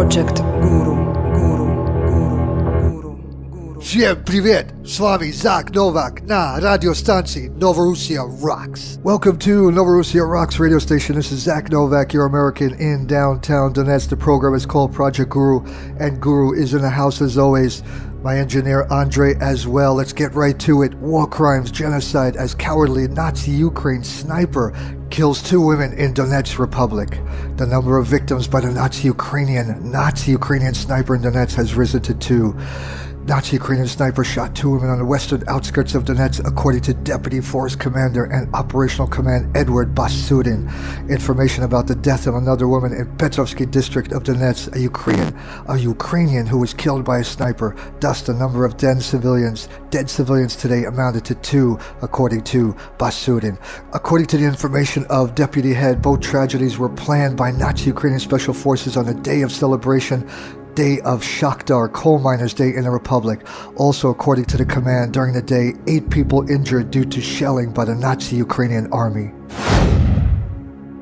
Projekt GuRu. Всем привет! С вами Zak Novak на радиостанции Novorussia Rocks. Welcome to Novorussia Rocks radio station. This is Zak Novak, your American in downtown Donetsk. The program is called Project GuRu, and GuRu is in the house as always. My engineer Andre as well. Let's get right to it. War crimes, genocide as cowardly Nazi Ukraine sniper kills 2 women in Donetsk Republic. The number of victims by the Nazi Ukrainian sniper in Donetsk has risen to 2. Nazi Ukrainian sniper shot 2 women on the western outskirts of Donetsk, according to Deputy Force Commander and Operational Command Edward Basudin. Information about the death of another woman in Petrovsky district of Donetsk, a Ukrainian who was killed by a sniper. Thus, the number of dead civilians today amounted to 2, according to Basudin. According to the information of Deputy Head, both tragedies were planned by Nazi Ukrainian Special Forces on a day of celebration, Day of Shakhtar, Coal Miners' Day in the Republic. Also, according to the command, during the day, 8 people injured due to shelling by the Nazi Ukrainian army.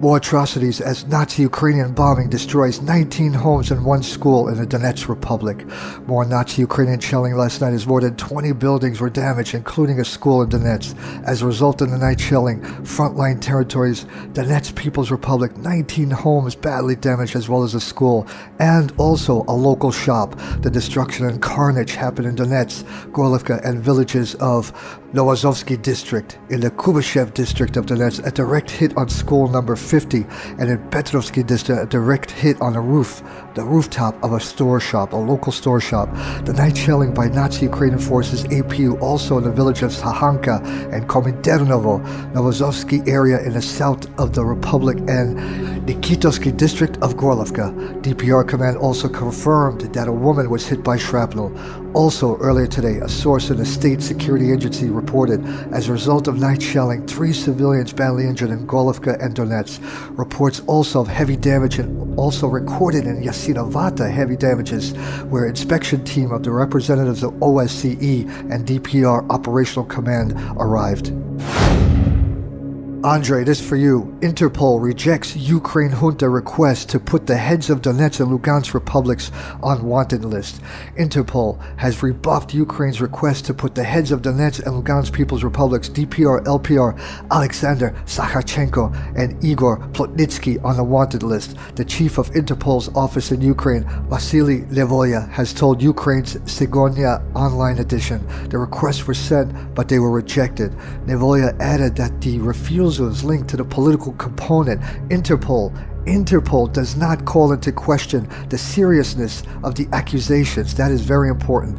More atrocities as Nazi Ukrainian bombing destroys 19 homes and 1 school in the Donetsk Republic. More Nazi Ukrainian shelling last night as more than 20 buildings were damaged, including a school in Donetsk. As a result of the night shelling, frontline territories, Donetsk People's Republic, 19 homes badly damaged as well as a school, and also a local shop. The destruction and carnage happened in Donetsk, Gorlovka, and villages of Novozovsky district. In the Kubyshev district of Donetsk, a direct hit on school number 50, and in Petrovsky district, a direct hit on the rooftop of a local store shop. The night shelling by Nazi Ukrainian forces APU also in the village of Sahanka and Kominternovo, Novozovsky area in the south of the Republic, and Nikitovsky district of Gorlovka. DPR command also confirmed that a woman was hit by shrapnel. Also earlier today, a source in the state security agency reported as a result of night shelling, 3 civilians badly injured in Gorlovka and Donetsk. Reports also of heavy damage and also recorded in Yasinovata heavy damages, where inspection team of the representatives of OSCE and DPR Operational Command arrived. Andre, this for you. Interpol rejects Ukraine junta request to put the heads of Donetsk and Lugansk republics on wanted list. Interpol has rebuffed Ukraine's request to put the heads of Donetsk and Lugansk People's Republics, DPR, LPR, Alexander Sakhachenko and Igor Plotnitsky on the wanted list. The chief of Interpol's office in Ukraine, Vasily Levoya, has told Ukraine's Sigonia online edition the requests were sent, but they were rejected. Levoya added that the refusal is linked to the political component. Interpol does not call into question the seriousness of the accusations. That is very important.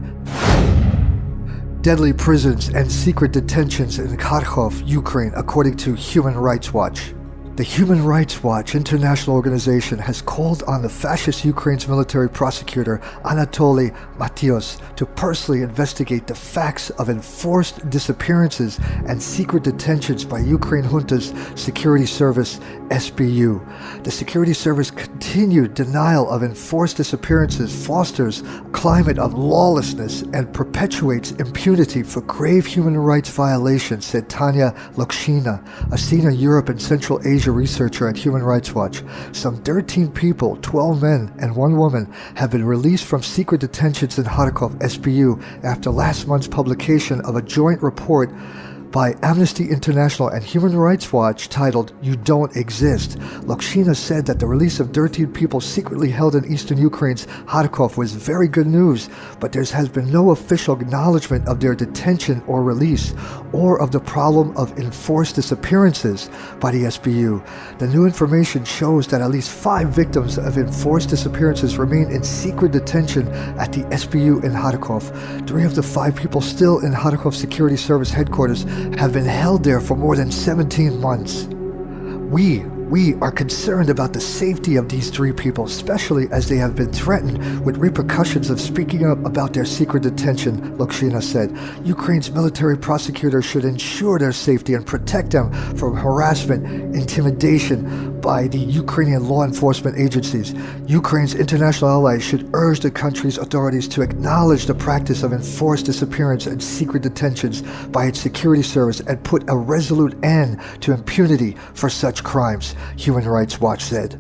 Deadly prisons and secret detentions in Kharkov, Ukraine, according to Human Rights Watch. The Human Rights Watch international organization has called on the fascist Ukraine's military prosecutor Anatoly Matios to personally investigate the facts of enforced disappearances and secret detentions by Ukraine junta's security service SBU. The security service continued denial of enforced disappearances fosters a climate of lawlessness and perpetuates impunity for grave human rights violations, said Tanya Lokshina, a senior Europe and Central Asia researcher at Human Rights Watch. Some 13 people, 12 men and 1 woman, have been released from secret detentions in Kharkov SBU after last month's publication of a joint report by Amnesty International and Human Rights Watch titled "You Don't Exist." Lokshina said that the release of 13 people secretly held in eastern Ukraine's Kharkov was very good news, but there has been no official acknowledgement of their detention or release, or of the problem of enforced disappearances by the SBU. The new information shows that at least 5 victims of enforced disappearances remain in secret detention at the SBU in Kharkov. 3 of the 5 people still in Kharkov Security Service headquarters have been held there for more than 17 months. We are concerned about the safety of these 3 people, especially as they have been threatened with repercussions of speaking up about their secret detention, Lokshina said. Ukraine's military prosecutor should ensure their safety and protect them from harassment, intimidation by the Ukrainian law enforcement agencies. Ukraine's international allies should urge the country's authorities to acknowledge the practice of enforced disappearance and secret detentions by its security service and put a resolute end to impunity for such crimes, Human Rights Watch said.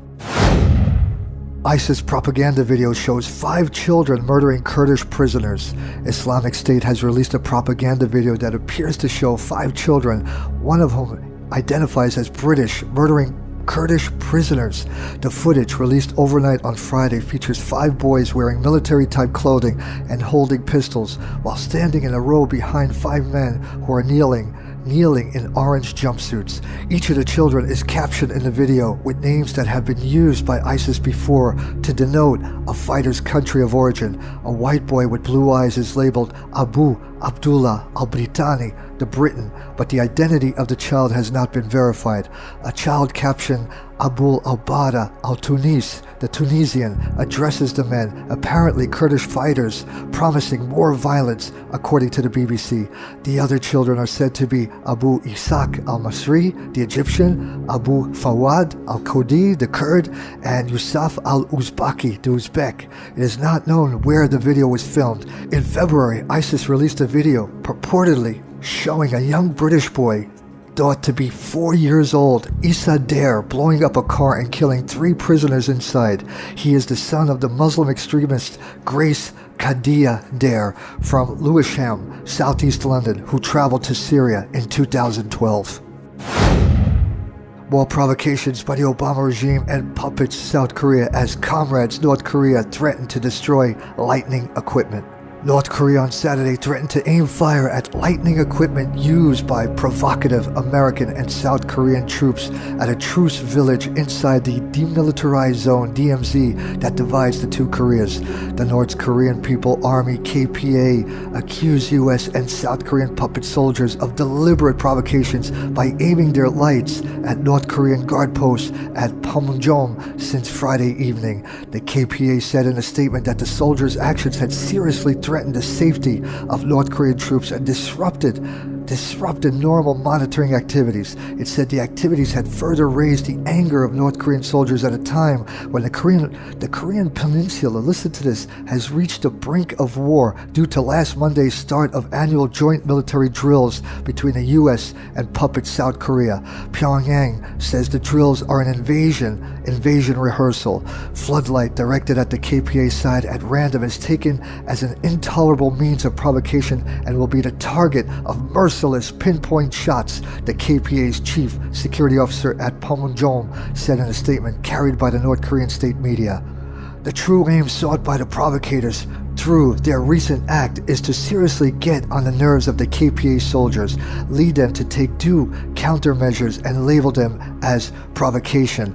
ISIS propaganda video shows 5 children murdering Kurdish prisoners. Islamic State has released a propaganda video that appears to show 5 children, one of whom identifies as British, murdering Kurdish prisoners. The footage, released overnight on Friday, features 5 boys wearing military-type clothing and holding pistols while standing in a row behind 5 men who are kneeling in orange jumpsuits. Each of the children is captioned in the video with names that have been used by ISIS before to denote a fighter's country of origin. A white boy with blue eyes is labeled Abu Abdullah al-Britani, the Briton, but the identity of the child has not been verified. A child captioned Abul al-Bada al-Tunis, the Tunisian, addresses the men, apparently Kurdish fighters, promising more violence, according to the BBC. The other children are said to be Abu Ishaq al-Masri, the Egyptian, Abu Fawad al-Khudi, the Kurd, and Yusuf al-Uzbaki, the Uzbek. It is not known where the video was filmed. In February, ISIS released a video purportedly showing a young British boy thought to be 4 years old, Issa Dare, blowing up a car and killing 3 prisoners inside. He is the son of the Muslim extremist Grace Kadia Dare from Lewisham, southeast London, who traveled to Syria in 2012. More provocations by the Obama regime and puppets South Korea as comrades North Korea threaten to destroy lightning equipment. North Korea on Saturday threatened to aim fire at lightning equipment used by provocative American and South Korean troops at a truce village inside the demilitarized zone DMZ that divides the two Koreas. The North Korean People Army KPA accused U.S. and South Korean puppet soldiers of deliberate provocations by aiming their lights at North Korean guard posts at Panmunjom since Friday evening. The KPA said in a statement that the soldiers' actions had seriously threatened the safety of North Korean troops and disrupted normal monitoring activities. It said the activities had further raised the anger of North Korean soldiers at a time when the Korean peninsula, listen to this, has reached the brink of war due to last Monday's start of annual joint military drills between the U.S. and puppet South Korea. Pyongyang says the drills are an invasion rehearsal. Floodlight directed at the KPA side at random is taken as an intolerable means of provocation and will be the target of merciless pinpoint shots, the KPA's chief security officer at Panmunjom said in a statement carried by the North Korean state media. The true aim sought by the provocators through their recent act is to seriously get on the nerves of the KPA soldiers, lead them to take due countermeasures and label them as provocation.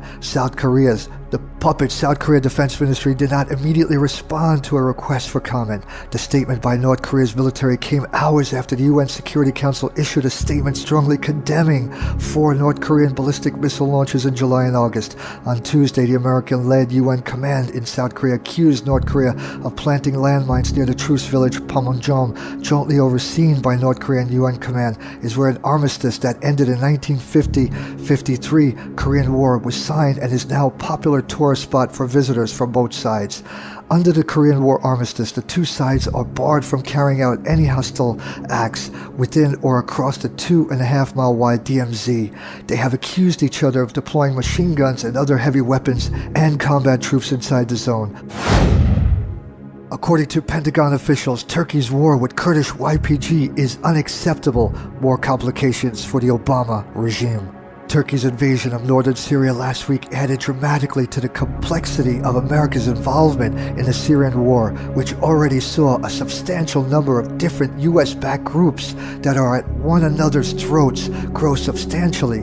The puppet South Korea Defense Ministry did not immediately respond to a request for comment. The statement by North Korea's military came hours after the UN Security Council issued a statement strongly condemning 4 North Korean ballistic missile launches in July and August. On Tuesday, the American-led UN command in South Korea accused North Korea of planting landmines near the truce village Panmunjom, jointly overseen by North Korean UN command, is where an armistice that ended in 1950-53 Korean War was signed and is now a popular tourist spot for visitors from both sides. Under the Korean War armistice, the two sides are barred from carrying out any hostile acts within or across the 2.5-mile wide DMZ. They have accused each other of deploying machine guns and other heavy weapons and combat troops inside the zone. According to Pentagon officials, Turkey's war with Kurdish YPG is unacceptable. More complications for the Obama regime. Turkey's invasion of northern Syria last week added dramatically to the complexity of America's involvement in the Syrian war, which already saw a substantial number of different U.S.-backed groups that are at one another's throats grow substantially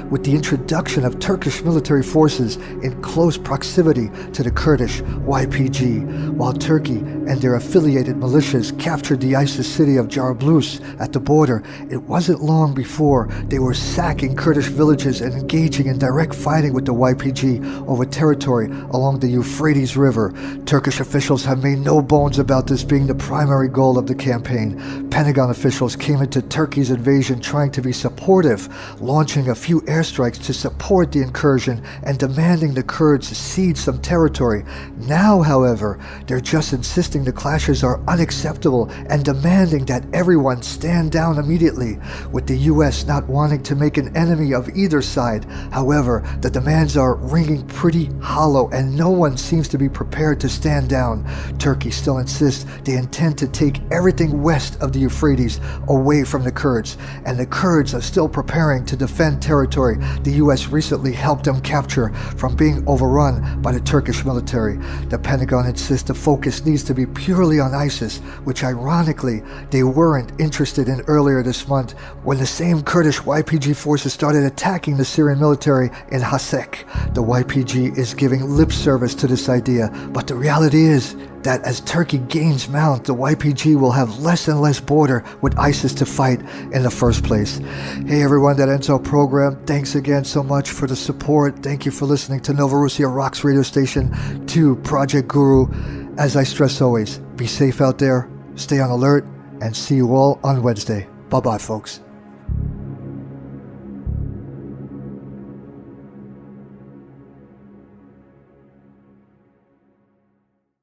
with the introduction of Turkish military forces in close proximity to the Kurdish YPG. While Turkey and their affiliated militias captured the ISIS city of Jarablus at the border, it wasn't long before they were sacking Kurdish villages and engaging in direct fighting with the YPG over territory along the Euphrates River. Turkish officials have made no bones about this being the primary goal of the campaign. Pentagon officials came into Turkey's invasion trying to be supportive, launching a few airstrikes to support the incursion and demanding the Kurds cede some territory. Now, however, they're just insisting the clashes are unacceptable and demanding that everyone stand down immediately, with the U.S. not wanting to make an enemy of either side. However, the demands are ringing pretty hollow and no one seems to be prepared to stand down. Turkey still insists they intend to take everything west of the Euphrates away from the Kurds, and the Kurds are still preparing to defend territory the U.S. recently helped them capture from being overrun by the Turkish military. The Pentagon insists the focus needs to be purely on ISIS, which ironically they weren't interested in earlier this month when the same Kurdish YPG forces started attacking the Syrian military in Hasek. The YPG is giving lip service to this idea, but the reality is that as Turkey gains mount, the YPG will have less and less border with ISIS to fight in the first place. Hey everyone, that ends our program. Thanks again so much for the support. Thank you for listening to Nova Russia Rocks radio station, to Projekt GuRu. As I stress always, be safe out there, stay on alert, and see you all on Wednesday. Bye-bye, folks.